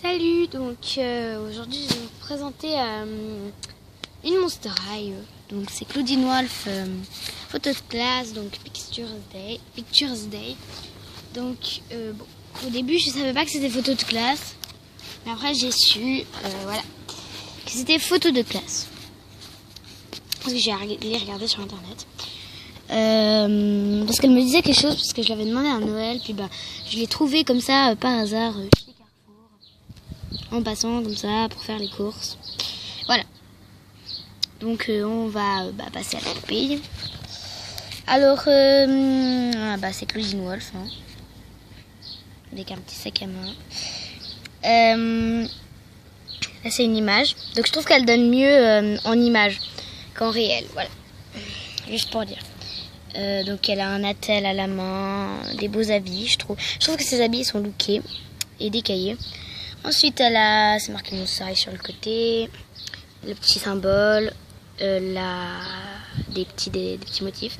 Salut, donc aujourd'hui je vais vous présenter une Monster High. Donc c'est Claudine Wolf, photo de classe, donc Pictures Day. Donc bon, au début je savais pas que c'était photo de classe, mais après j'ai su voilà, que c'était photo de classe. Parce que j'ai regardé sur internet. Parce qu'elle me disait quelque chose, parce que je l'avais demandé à Noël, puis bah je l'ai trouvé comme ça par hasard chez Carrefour, en passant comme ça pour faire les courses. Voilà. Donc on va passer à la poupée. Alors c'est Claudine Wolf, hein, avec un petit sac à main. Là c'est une image, donc je trouve qu'elle donne mieux en image qu'en réel. Voilà, juste pour dire. Donc elle a un attel à la main, des beaux habits, je trouve que ses habits sont lookés et décaillés. Ensuite c'est marqué Monster High sur le côté, le petit symbole, des petits motifs.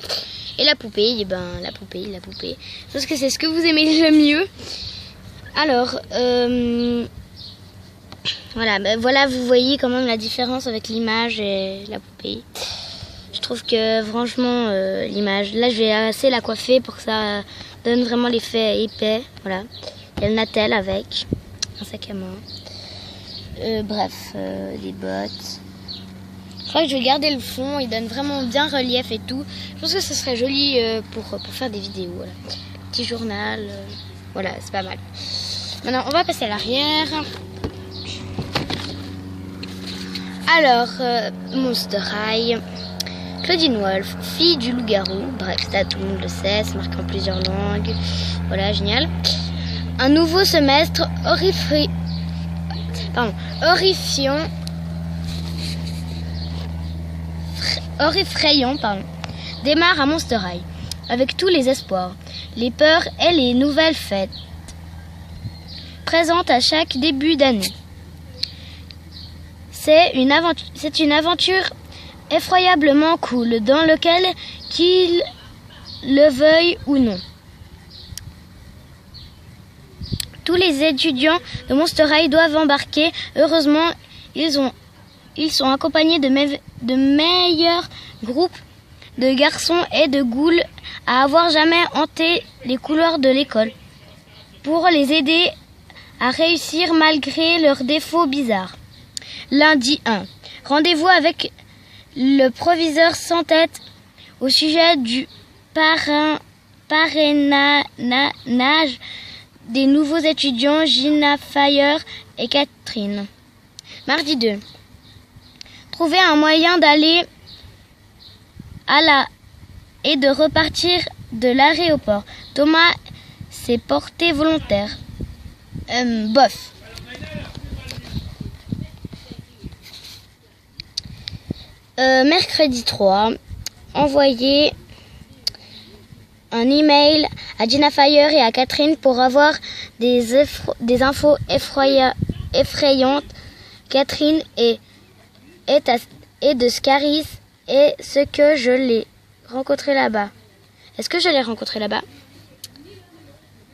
Et la poupée, la poupée. Je pense que c'est ce que vous aimez le mieux. Alors, voilà, vous voyez quand même la différence avec l'image et la poupée. Je trouve que franchement l'image, là je vais assez la coiffer pour que ça donne vraiment l'effet épais. Voilà, il y a le natel avec un sac à main, des bottes. Je crois que je vais garder le fond, il donne vraiment bien relief et tout. Je pense que ce serait joli pour faire des vidéos. Voilà. Petit journal, voilà, c'est pas mal. Maintenant on va passer à l'arrière. Alors Monster High, Claudine Wolf, fille du loup-garou. Bref, ça tout le monde le sait, c'est marqué en plusieurs langues. Voilà, génial. Un nouveau semestre horrifrayant, démarre à Monster High, avec tous les espoirs, les peurs et les nouvelles fêtes présentes à chaque début d'année. C'est une aventure effroyablement cool, dans lequel, qu'ils le veuillent ou non, tous les étudiants de Monster High doivent embarquer. Heureusement, ils sont accompagnés de meilleurs groupes de garçons et de ghouls à avoir jamais hanté les couloirs de l'école, pour les aider à réussir malgré leurs défauts bizarres. Lundi 1. Rendez-vous avec le proviseur sans tête au sujet du parrainage des nouveaux étudiants Gina Fire et Catherine. Mardi 2. Trouver un moyen d'aller et de repartir de l'aéroport. Thomas s'est porté volontaire. Bof. Mercredi 3. Envoyer un email à Gina Fire et à Catherine pour avoir des infos effrayantes. Catherine est de Scaris et ce que je l'ai rencontré là-bas. Est-ce que je l'ai rencontré là-bas?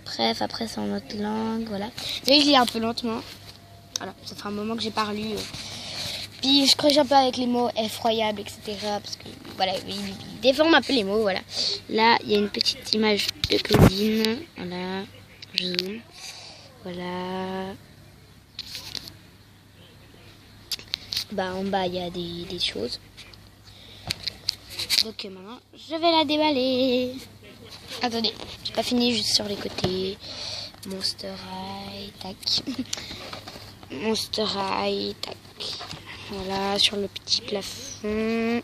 Bref, après c'est en autre langue, voilà. Je lis un peu lentement. Voilà, ça fait un moment que j'ai pas lu. Puis je corrige un peu avec les mots effroyables, etc. Parce que voilà, il déforme un peu les mots, voilà. Là, il y a une petite image de Claudine. Voilà, je zoome. Voilà. En bas, il y a des choses. Donc maintenant, je vais la déballer. Attendez, j'ai pas fini, juste sur les côtés. Monster High, tac. Monster High, tac. Voilà, sur le petit plafond.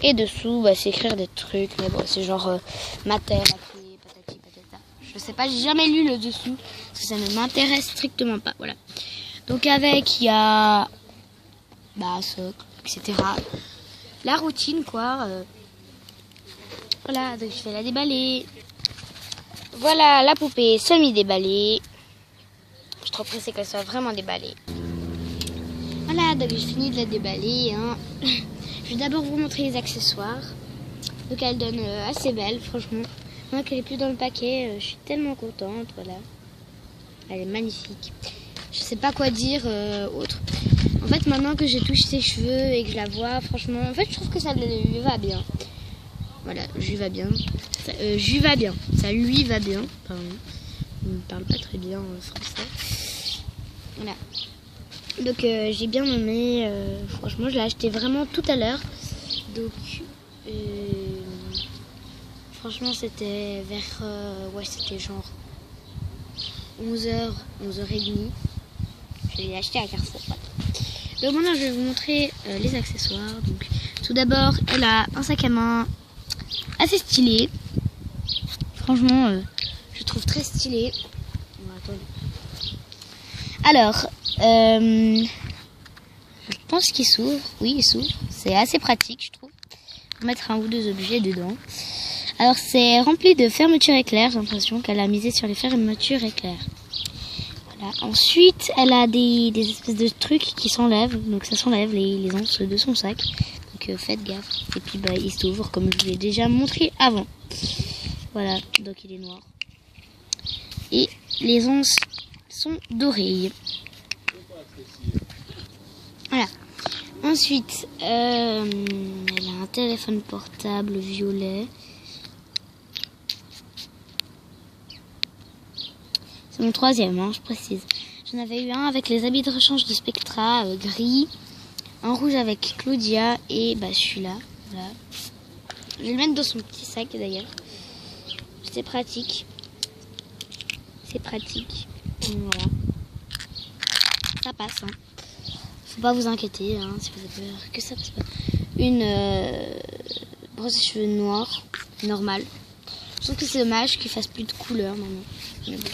Et dessous, c'est écrire des trucs. Mais bon, c'est genre mater, patati, patata. Je sais pas, j'ai jamais lu le dessous. Parce que ça ne m'intéresse strictement pas. Voilà. Donc avec, il y a socle, etc. La routine, quoi. Voilà, donc je vais la déballer. Voilà, la poupée semi-déballée. Je suis trop pressée qu'elle soit vraiment déballée. Voilà, donc j'ai fini de la déballer. Hein. Je vais d'abord vous montrer les accessoires. Donc elle donne assez belle, franchement. Maintenant qu'elle est plus dans le paquet, je suis tellement contente. Voilà. Elle est magnifique. Je sais pas quoi dire autre. En fait, maintenant que je touche ses cheveux et que je la vois, franchement, en fait, je trouve que ça lui va bien. Voilà, je lui va bien. Ça lui va bien. Ça lui va bien. Pardon. Je ne parle pas très bien français. Voilà. Donc, j'ai bien aimé. Franchement, je l'ai acheté vraiment tout à l'heure. Donc, franchement, c'était vers... ouais, c'était genre 11h, 11h30. Je l'ai acheté à Carrefour. Voilà. Donc maintenant, je vais vous montrer les accessoires. Donc, tout d'abord, elle a un sac à main assez stylé. Franchement, je trouve très stylé. Bon, alors, je pense qu'il s'ouvre. Oui, il s'ouvre. C'est assez pratique, je trouve. Pour mettre un ou deux objets dedans. Alors, c'est rempli de fermetures éclairs. J'ai l'impression qu'elle a misé sur les fermetures éclairs. Voilà. Ensuite, elle a des espèces de trucs qui s'enlèvent. Donc, ça s'enlève les anses de son sac. Donc, faites gaffe. Et puis, bah, il s'ouvre comme je vous l'ai déjà montré avant. Voilà. Donc, il est noir. Et les anses sont dorées. Voilà. Ensuite, elle a un téléphone portable violet. C'est mon troisième, hein, je précise. J'en avais eu un avec les habits de rechange de Spectra, gris. Un rouge avec Claudia et bah celui-là. Voilà. Je vais le mettre dans son petit sac d'ailleurs. C'est pratique. C'est pratique. Donc, voilà. Ça passe. Hein. Faut pas vous inquiéter hein, si vous avez peur que ça passe pas. Une brosse à cheveux noire, normale. Je trouve que c'est dommage qu'il fasse plus de couleur maintenant. Mais bon.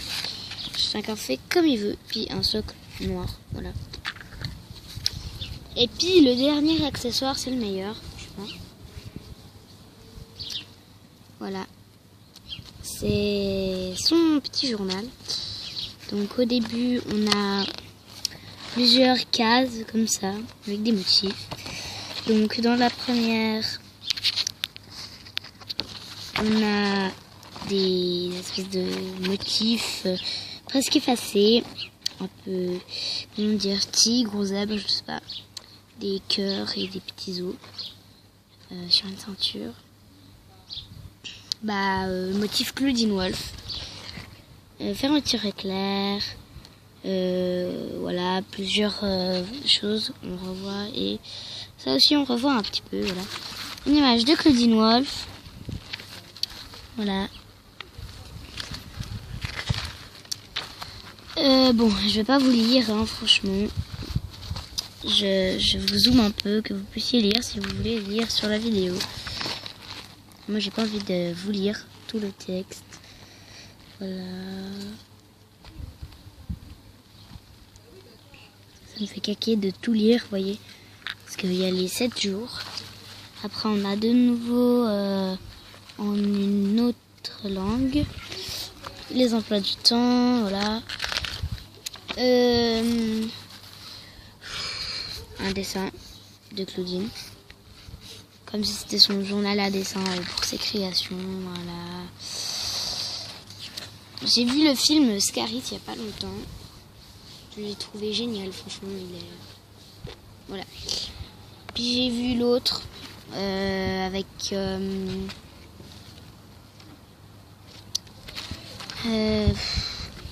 Chacun fait comme il veut. Puis un socle noir. Voilà. Et puis le dernier accessoire, c'est le meilleur, je pense. Voilà. C'est son petit journal. Donc au début, on a plusieurs cases comme ça, avec des motifs. Donc dans la première, on a des espèces de motifs presque effacés. Un peu, comment dire, tigre ou zèbre, je sais pas. Des cœurs et des petits os sur une ceinture. Bah, motif Claudine Wolf. Fermeture éclair. Voilà, plusieurs choses. On revoit. Et ça aussi, on revoit un petit peu. Voilà. Une image de Claudine Wolf. Voilà. Bon, je vais pas vous lire, hein, franchement. Je vous zoome un peu, que vous puissiez lire si vous voulez lire sur la vidéo. Moi, j'ai pas envie de vous lire tout le texte. Voilà. Ça me fait caquer de tout lire, vous voyez. Parce qu'il y a les 7 jours. Après, on a de nouveau en une autre langue. Les emplois du temps, voilà. Un dessin de Claudine. Comme si c'était son journal à dessin pour ses créations, voilà. J'ai vu le film Scarit il n'y a pas longtemps. Je l'ai trouvé génial, franchement, il est... Voilà. Puis j'ai vu l'autre avec...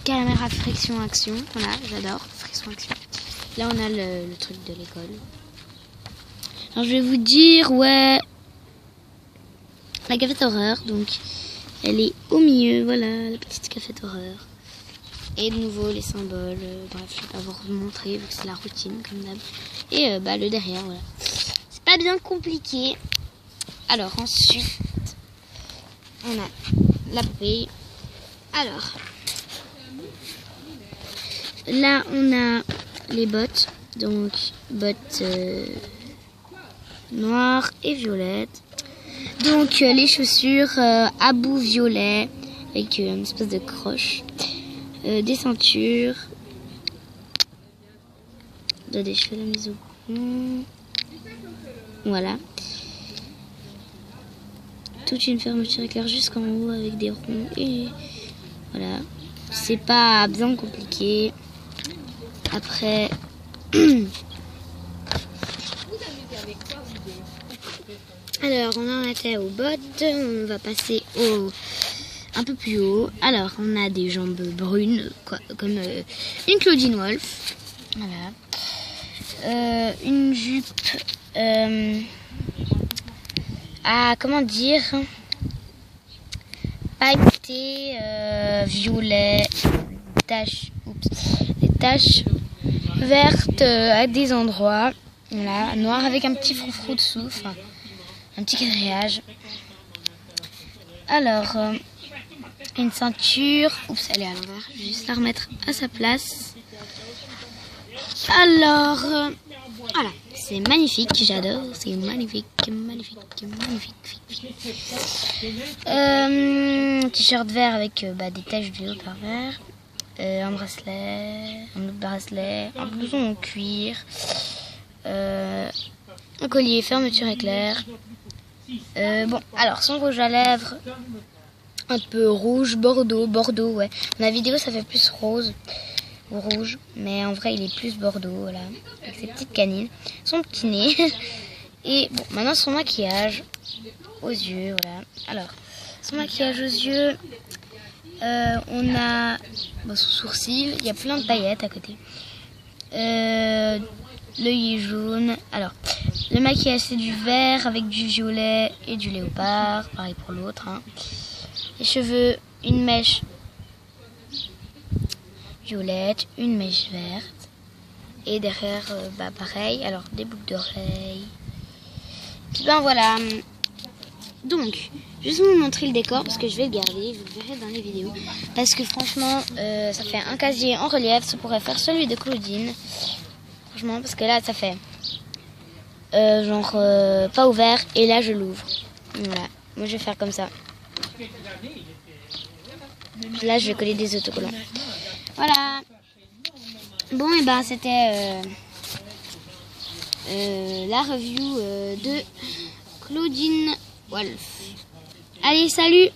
caméra friction action, voilà, j'adore friction action. Là on a le truc de l'école. Alors je vais vous dire, ouais, la cafette horreur, donc elle est au milieu, voilà, la petite cafette horreur. Et de nouveau les symboles, bref, je vais pas vous montrer vu que c'est la routine comme d'hab. Et bah le derrière, voilà. C'est pas bien compliqué. Alors ensuite, on a la poupée. Alors, là on a les bottes, donc bottes noires et violettes. Donc les chaussures à bout violet avec une espèce de croche. Des ceintures. Des cheveux de mise au point. Voilà. Toute une fermeture éclair jusqu'en haut avec des ronds et voilà. C'est pas bien compliqué. Après, alors on en était aux bottes, on va passer un peu plus haut. Alors on a des jambes brunes, comme une Claudine Wolf. Voilà. Une jupe comment dire, pailleté, violet, des taches vertes à des endroits, voilà, noir avec un petit froufrou dessous, enfin, un petit quadrillage. Alors, une ceinture, oups, elle est à l'envers, je vais juste la remettre à sa place. Alors, voilà, c'est magnifique, j'adore, c'est magnifique, magnifique, magnifique. T-shirt vert avec des taches de haut par vert, un bracelet, un autre bracelet, un blouson en cuir, un collier fermeture éclair. Bon, alors son rouge à lèvres, un peu rouge, bordeaux, ouais. Dans la vidéo ça fait plus rose ou rouge, mais en vrai il est plus bordeaux, voilà, avec ses petites canines, son petit nez. Et bon, maintenant son maquillage aux yeux, voilà. Alors, son maquillage aux yeux, on a son sourcil, il y a plein de paillettes à côté. L'œil est jaune. Alors, le maquillage c'est du vert avec du violet et du léopard, pareil pour l'autre. Hein. Les cheveux, une mèche violette, une mèche verte. Et derrière, pareil, alors des boucles d'oreilles. Puis ben voilà. Donc, juste vous montrer le décor parce que je vais le garder, vous le verrez dans les vidéos. Parce que franchement, ça fait un casier en relief, ça pourrait faire celui de Claudine. Franchement, parce que là, ça fait pas ouvert et là, je l'ouvre. Voilà, moi je vais faire comme ça. Là, je vais coller des autocollants. Voilà. Bon, et ben c'était la review de Claudine Wolf. Allez, salut!